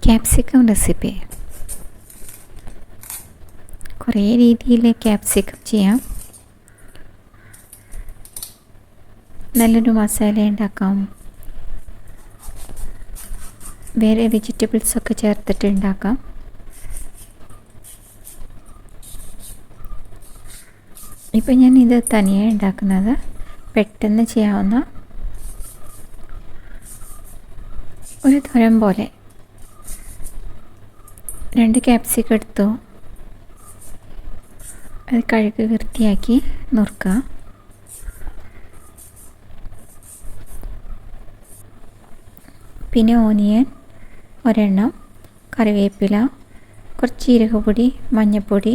Capsicum recipe കുറേ രീതിയിൽ capsicum ചെയ്യാം. നല്ലൊരു മസാല ഉണ്ടാക്കാം. വേറെ വെജിറ്റബിൾസൊക്കെ ചേർത്തിട്ട് ഉണ്ടാക്കാം. ഇപ്പം ഞാൻ ഇത് തനിയെ ഉണ്ടാക്കുന്നത് പെട്ടെന്ന് ചെയ്യാവുന്ന ഒരു തോരൻ പോലെ. 2 ക്യാപ്സിക്കം എടുത്തു. അത് കഴുകി വൃത്തിയാക്കി നുറുക്കുക. പിന്നെ ഓനിയൻ ഒരെണ്ണം, കറിവേപ്പില, കുറച്ച് ജീരകപ്പൊടി, മഞ്ഞൾപ്പൊടി,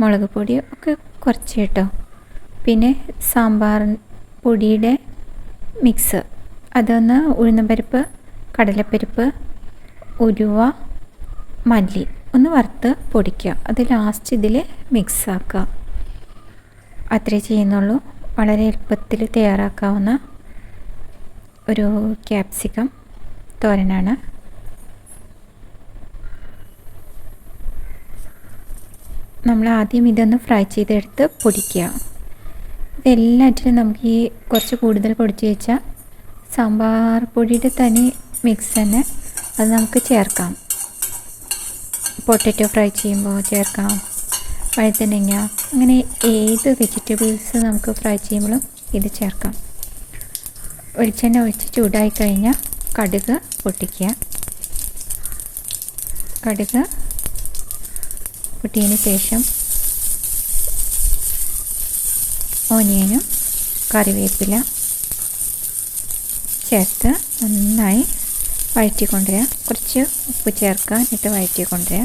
മുളക് പൊടി ഒക്കെ കുറച്ച് കേട്ടോ. പിന്നെ സാമ്പാർ പൊടിയുടെ മിക്സ്, അതൊന്ന് ഉഴുന്നുപരിപ്പ്, കടലപ്പരിപ്പ്, ഉലുവ, മല്ലി ഒന്ന് വറുത്ത് പൊടിക്കുക. അത് ലാസ്റ്റ് ഇതിൽ മിക്സ് ആക്കുക. അത്രേ ചെയ്യുന്നുള്ളൂ. വളരെ എളുപ്പത്തിൽ തയ്യാറാക്കാവുന്ന ഒരു ക്യാപ്സിക്കം തോരനാണ്. നമ്മൾ ആദ്യം ഇതൊന്ന് ഫ്രൈ ചെയ്തെടുത്ത് പൊടിക്കുക. ഇതെല്ലാറ്റിലും നമുക്ക് ഈ കുറച്ച് കൂടുതൽ പൊടിച്ച് വെച്ചാൽ സാമ്പാർ പൊടിയുടെ തനി മിക്സ് തന്നെ അത് നമുക്ക് ചേർക്കാം. പൊട്ടറ്റോ ഫ്രൈ ചെയ്യുമ്പോൾ ചേർക്കാം, വഴുതനങ്ങ, അങ്ങനെ ഏത് വെജിറ്റബിൾസ് നമുക്ക് ഫ്രൈ ചെയ്യുമ്പോഴും ഇത് ചേർക്കാം. വെളിച്ചെണ്ണ ഒഴിച്ച് ചൂടായി കഴിഞ്ഞാൽ കടുക് പൊട്ടിക്കുക. കടുക് പൊട്ടിയതിന് ശേഷം ഓനിയനും കറിവേപ്പില ചേർത്ത് നന്നായി വഴറ്റിക്കൊണ്ടുവരിക. കുറച്ച് ഉപ്പ് ചേർക്കുക, എന്നിട്ട് വഴറ്റിക്കൊണ്ടുവരിക.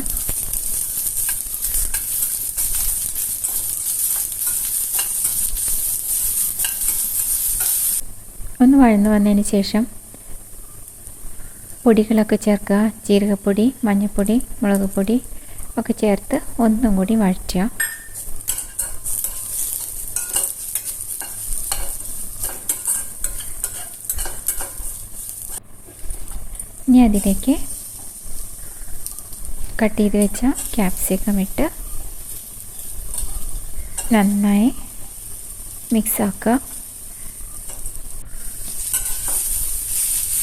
ഒന്ന് വഴന്നു വന്നതിന് ശേഷം പൊടികളൊക്കെ ചേർക്കുക. ജീരകപ്പൊടി, മഞ്ഞൾപ്പൊടി, മുളക് പൊടി ഒക്കെ ചേർത്ത് ഒന്നും കൂടി വഴറ്റുക. ഇനി അതിലേക്ക് കട്ട് ചെയ്ത് വെച്ച ക്യാപ്സിക്കം ഇട്ട് നന്നായി മിക്സ് ആക്കുക.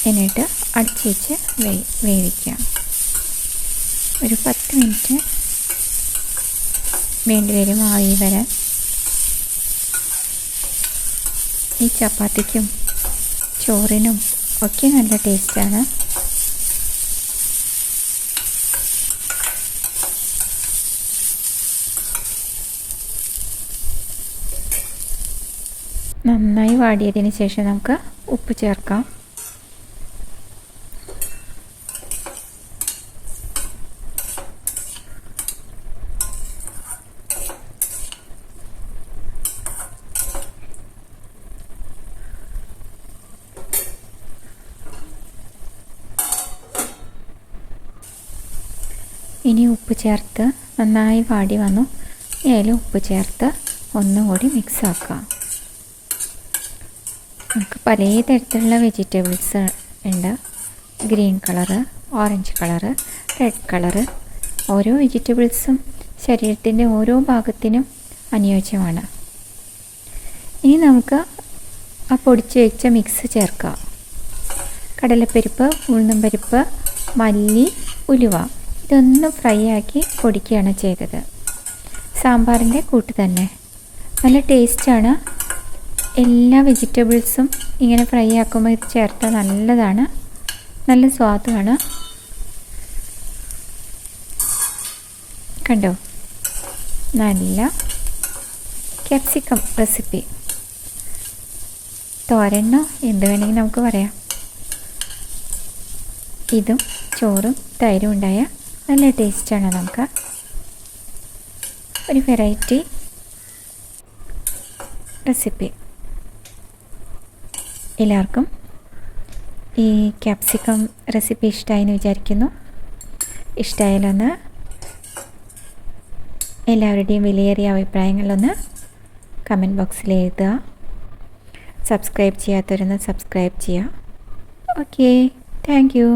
എന്നിട്ട് അടച്ച് വെച്ച് വേവിക്കുക. ഒരു 10 മിനിറ്റ് വേണ്ടി വരും ആവി വരാൻ. ഈ ചപ്പാത്തിക്കും ചോറിനും ഒക്കെ നല്ല ടേസ്റ്റാണ്. നന്നായി വാടിയതിന് ശേഷം നമുക്ക് ഉപ്പ് ചേർക്കാം. ഇനി ഉപ്പ് ചേർത്ത് നന്നായി വാടി വന്നു. ഇതിൽ ഉപ്പ് ചേർത്ത് ഒന്നുകൂടി മിക്സ് ആക്കുക. നമുക്ക് പല തരത്തിലുള്ള വെജിറ്റബിൾസ് ഉണ്ട്. Green colour, orange colour, red colour. ഓരോ വെജിറ്റബിൾസും ശരീരത്തിൻ്റെ ഓരോ ഭാഗത്തിനും അനുയോജ്യമാണ്. ഇനി നമുക്ക് ആ പൊടിച്ച് വെച്ച മിക്സ് ചേർക്കാം. കടലപ്പരിപ്പ്, ഉഴുന്നുംപരിപ്പ്, മല്ലി, ഉലുവ ഇതൊന്ന് ഫ്രൈ ആക്കി പൊടിക്കുകയാണ് ചെയ്തത്. സാമ്പാറിൻ്റെ കൂട്ട് തന്നെ നല്ല ടേസ്റ്റാണ്. എല്ലാ വെജിറ്റബിൾസും ഇങ്ങനെ ഫ്രൈ ആക്കുമ്പോൾ ഇത് ചേർത്താൽ നല്ലതാണ്, നല്ല സ്വാദുമാണ്. കണ്ടോ, നല്ല ക്യാപ്സിക്കം റെസിപ്പി. തോരനോ എന്ത് വേണമെങ്കിൽ നമുക്ക് പറയാം. ഇതും ചോറും തൈരും ഉണ്ടായ നല്ല ടേസ്റ്റാണ്. നമുക്ക് ഒരു വെറൈറ്റി റെസിപ്പി. എല്ലാവർക്കും ഈ ക്യാപ്സിക്കം റെസിപ്പി ഇഷ്ടമായെന്ന് വിചാരിക്കുന്നു. ഇഷ്ടമായാലൊന്ന് എല്ലാവരുടെയും വിലയേറിയ അഭിപ്രായങ്ങളൊന്ന് കമൻറ്റ് ബോക്സിൽ എഴുതുക. സബ്സ്ക്രൈബ് ചെയ്യാത്തവരൊന്ന് സബ്സ്ക്രൈബ് ചെയ്യുക. Okay, thank you.